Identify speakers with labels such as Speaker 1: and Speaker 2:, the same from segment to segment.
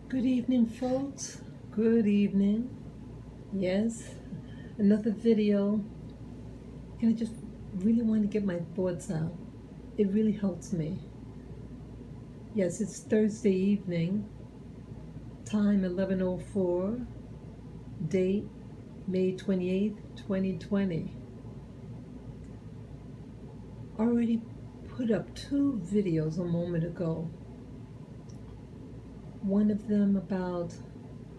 Speaker 1: Good evening, folks. Good evening. Yes, another video. And I just really want to get my thoughts out. It really helps me. Yes, it's Thursday evening, time 11:04, date May 28th, 2020. Already put up two videos a moment ago. One of them about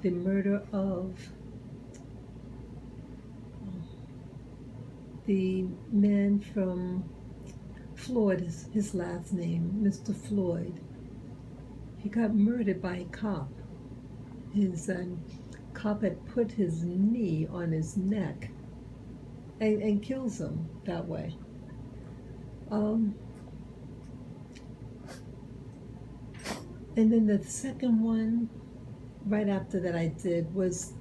Speaker 1: the murder of the man from Floyd, is his last name, Mr. Floyd. He got murdered by a cop. His cop had put his knee on his neck and kills him that way. Um, and then the second one, right after that, I did was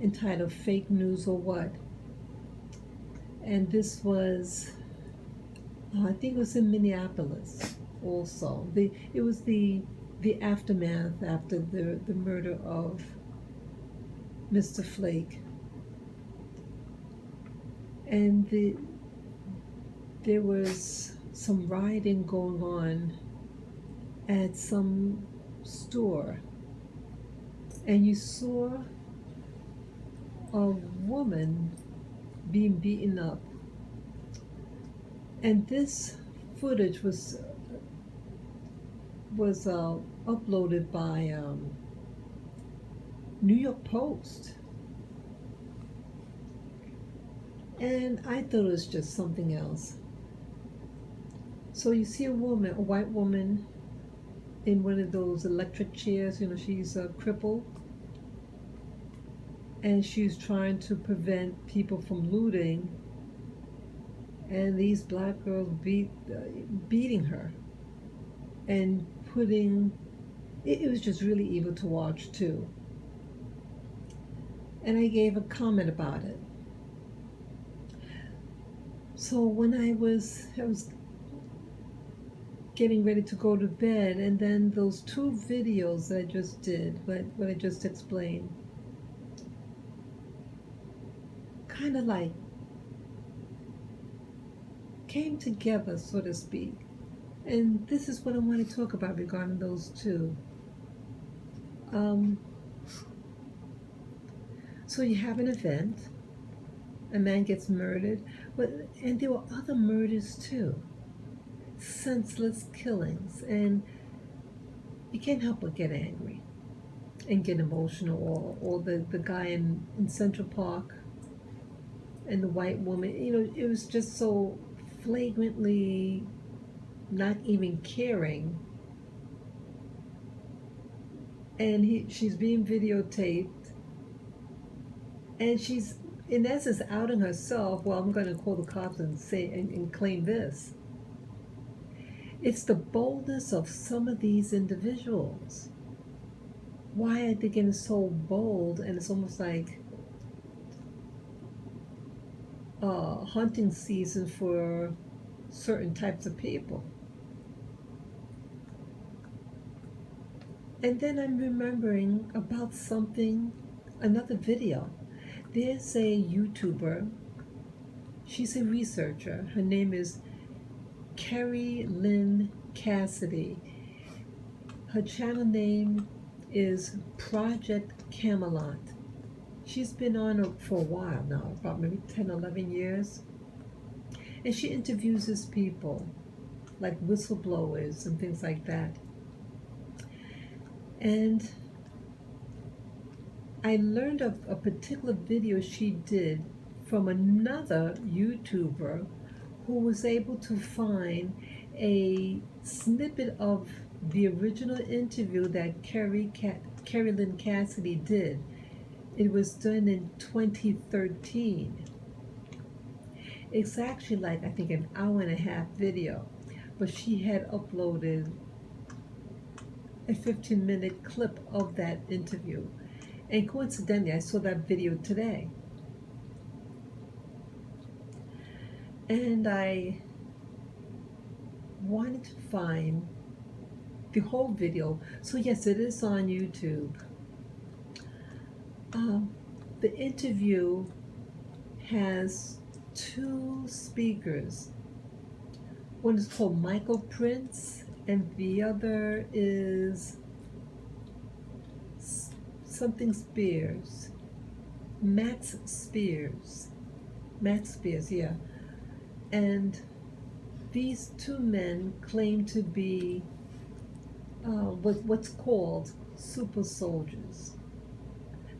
Speaker 1: entitled Fake News or What? And this was, I think it was in Minneapolis also. It was the aftermath after the murder of Mr. Flake. And there was some rioting going on at some store, and you saw a woman being beaten up. And this footage was uploaded by New York Post, and I thought it was just something else. So you see a white woman, in one of those electric chairs. She's crippled, and she's trying to prevent people from looting. And these black girls beating her and putting. It was just really evil to watch too. And I gave a comment about it. So when I was getting ready to go to bed, and then those two videos that I just did, what I just explained, kind of like came together, so to speak. And this is what I want to talk about regarding those two. So you have an event, a man gets murdered, and there were other murders too, senseless killings, and you can't help but get angry and get emotional. Or the guy in Central Park and the white woman, it was just so flagrantly not even caring. And she's being videotaped, and she's in essence outing herself. Well, I'm going to call the cops and say and claim this. It's the boldness of some of these individuals. Why are they getting so bold? And it's almost like hunting season for certain types of people. And then I'm remembering about another video. There's a YouTuber. She's a researcher. Her name is Carrie Lynn Cassidy. Her channel name is Project Camelot. She's been on for a while now, about maybe 10, 11 years. And she interviews people, like whistleblowers and things like that. And I learned of a particular video she did from another YouTuber who was able to find a snippet of the original interview that Carrie Lynn Cassidy did. It was done in 2013. It's actually like, I think, an hour and a half video, but she had uploaded a 15-minute clip of that interview. And coincidentally, I saw that video today. And I wanted to find the whole video. So yes, it is on YouTube. The interview has two speakers. One is called Michael Prince, and the other is something Spears. Max Spears. Max Spears, yeah. And these two men claim to be what's called super soldiers.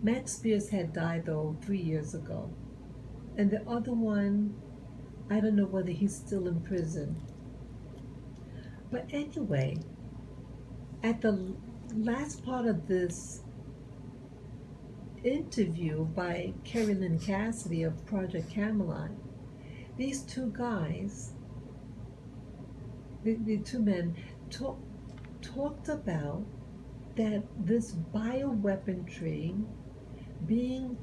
Speaker 1: Max Spears had died, though, 3 years ago. And the other one, I don't know whether he's still in prison. But anyway, at the last part of this interview by Kerry Lynn Cassidy of Project Camelot, these two guys, the two men, talked about that this bioweaponry being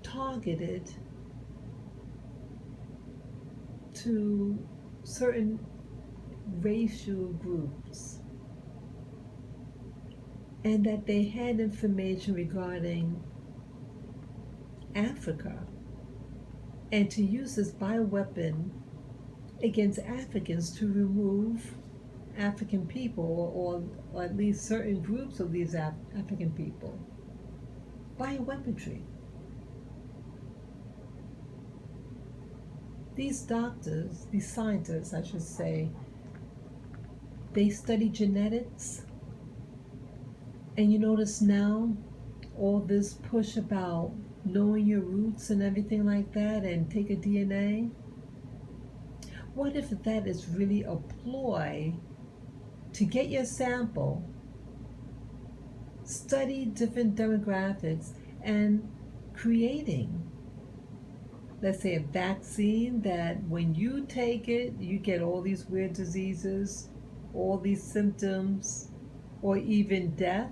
Speaker 1: targeted to certain racial groups, and that they had information regarding Africa, and to use this bioweapon against Africans to remove African people, or at least certain groups of these African people. Bioweaponry. These doctors, these scientists, I should say, they study genetics. And you notice now all this push about knowing your roots and everything like that, and take a DNA. What if that is really a ploy to get your sample, study different demographics, and creating, let's say, a vaccine that when you take it, you get all these weird diseases, all these symptoms, or even death,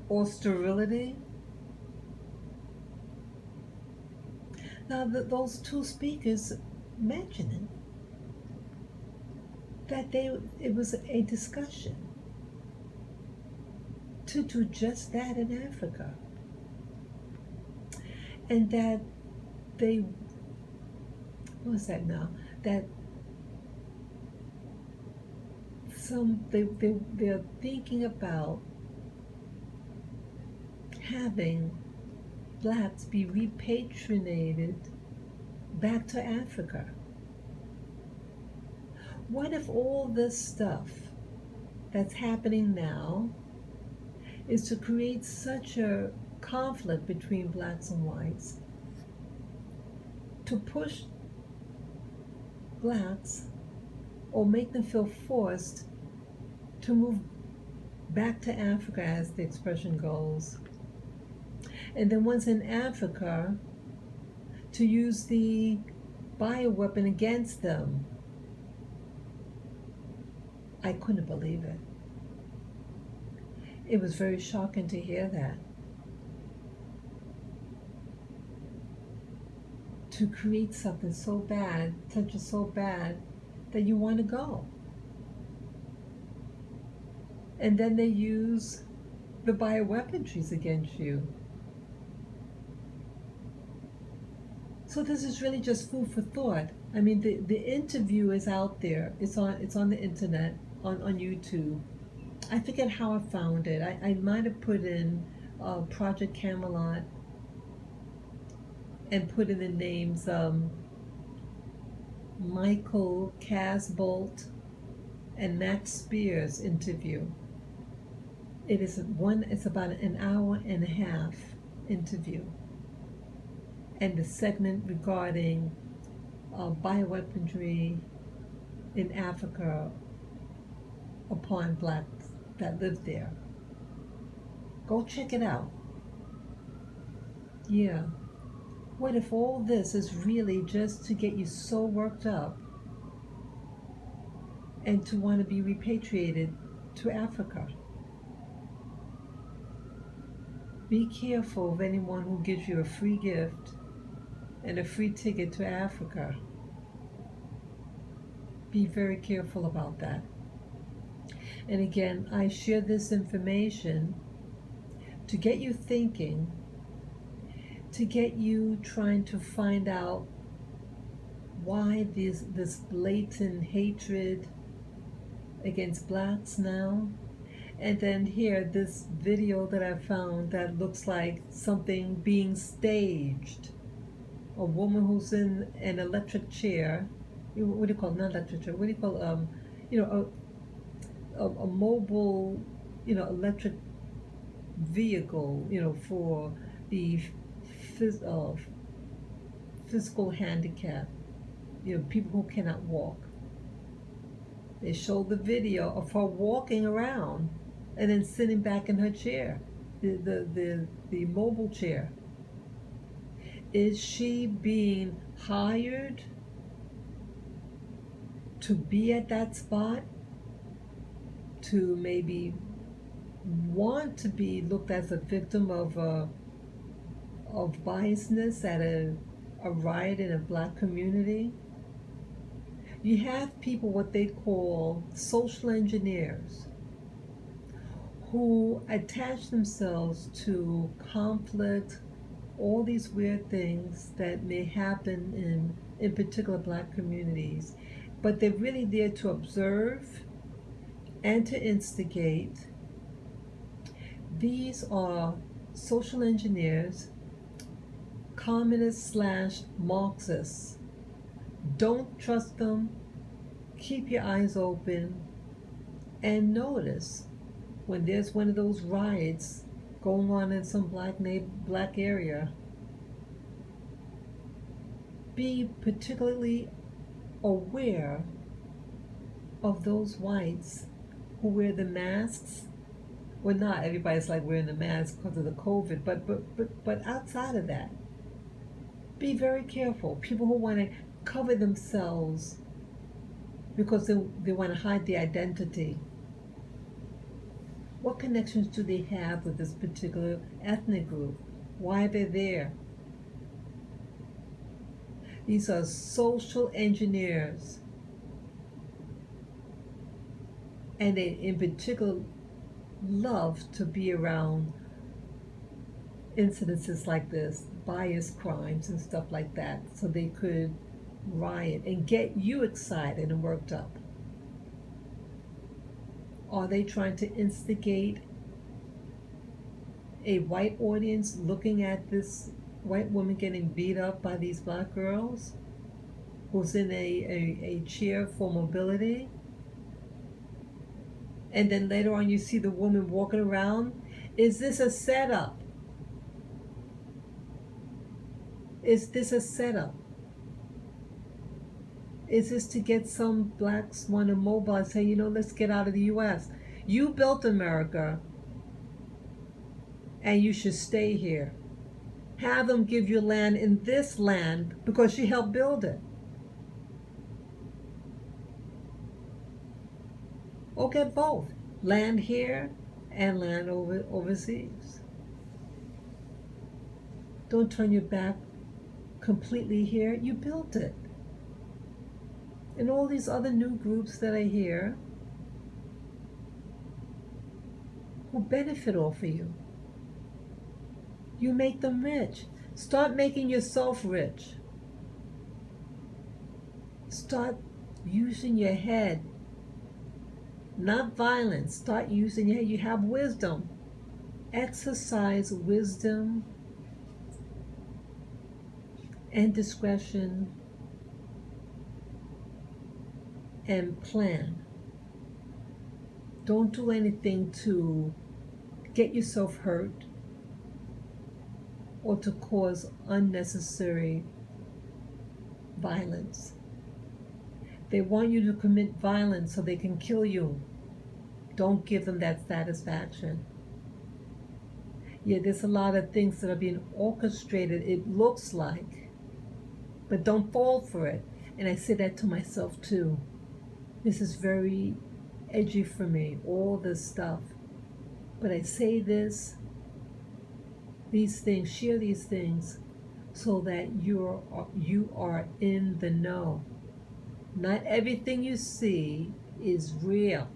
Speaker 1: or sterility? Now, those two speakers mentioned that it was a discussion to do just that in Africa, and that they're thinking about having blacks be repatriated back to Africa. What if all this stuff that's happening now is to create such a conflict between blacks and whites, to push blacks or make them feel forced to move back to Africa, as the expression goes, and then once in Africa, to use the bioweapon against them? I couldn't believe it. It was very shocking to hear that. To create something so bad, such as so bad, that you want to go. And then they use the bioweaponries against you. So this is really just food for thought. I mean, the interview is out there. It's on the internet, on YouTube. I forget how I found it. I might have put in Project Camelot and put in the names Michael Casbolt and Max Spears interview. It's about an hour and a half interview, and the segment regarding bioweaponry in Africa upon blacks that live there. Go check it out. Yeah. What if all this is really just to get you so worked up and to want to be repatriated to Africa? Be careful of anyone who gives you a free gift and a free ticket to Africa. Be very careful about that. And again, I share this information to get you thinking, to get you trying to find out why this blatant hatred against blacks now. And then here, this video that I found that looks like something being staged. A woman who's in an electric chair. What do you call it? Not electric chair. What do you call a mobile, electric vehicle, for the phys- uh, physical handicap, people who cannot walk. They showed the video of her walking around and then sitting back in her chair, the mobile chair. Is she being hired to be at that spot, to maybe want to be looked as a victim of biasness at a riot in a black community? You have people, what they call social engineers, who attach themselves to conflict, all these weird things that may happen in particular black communities, but they're really there to observe and to instigate. These are social engineers, communists slash Marxists. Don't trust them. Keep your eyes open and notice when there's one of those riots going on in some black area. Be particularly aware of those whites who wear the masks. Well, not everybody's like wearing the mask because of the COVID, but outside of that, be very careful. People who want to cover themselves because they want to hide the identity. What connections do they have with this particular ethnic group? Why are they there? These are social engineers. And they, in particular, love to be around incidences like this, bias crimes and stuff like that, so they could riot and get you excited and worked up. Are they trying to instigate a white audience looking at this white woman getting beat up by these black girls who's in a chair for mobility? And then later on you see the woman walking around. Is this a setup? Is this a setup? Is this to get some blacks want to mobilize, say, let's get out of the U.S. You built America, and you should stay here. Have them give you land in this land because you helped build it. Or get both, land here and land overseas. Don't turn your back completely here. You built it. And all these other new groups that are here who benefit off of you. You make them rich. Start making yourself rich. Start using your head. Not violence. Start using your head. You have wisdom. Exercise wisdom and discretion and plan. Don't do anything to get yourself hurt or to cause unnecessary violence. They want you to commit violence so they can kill you. Don't give them that satisfaction. Yeah, there's a lot of things that are being orchestrated, it looks like, but don't fall for it. And I say that to myself too. This is very edgy for me, all this stuff. But I say these things, share these things, so that you are in the know. Not everything you see is real.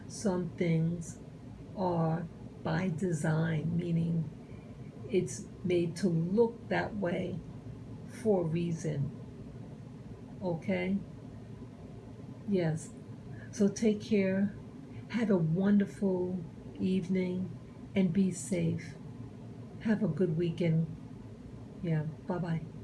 Speaker 1: some things are by design, meaning it's made to look that way for a reason. Okay? Yes. So take care. Have a wonderful evening and be safe. Have a good weekend. Yeah. Bye bye.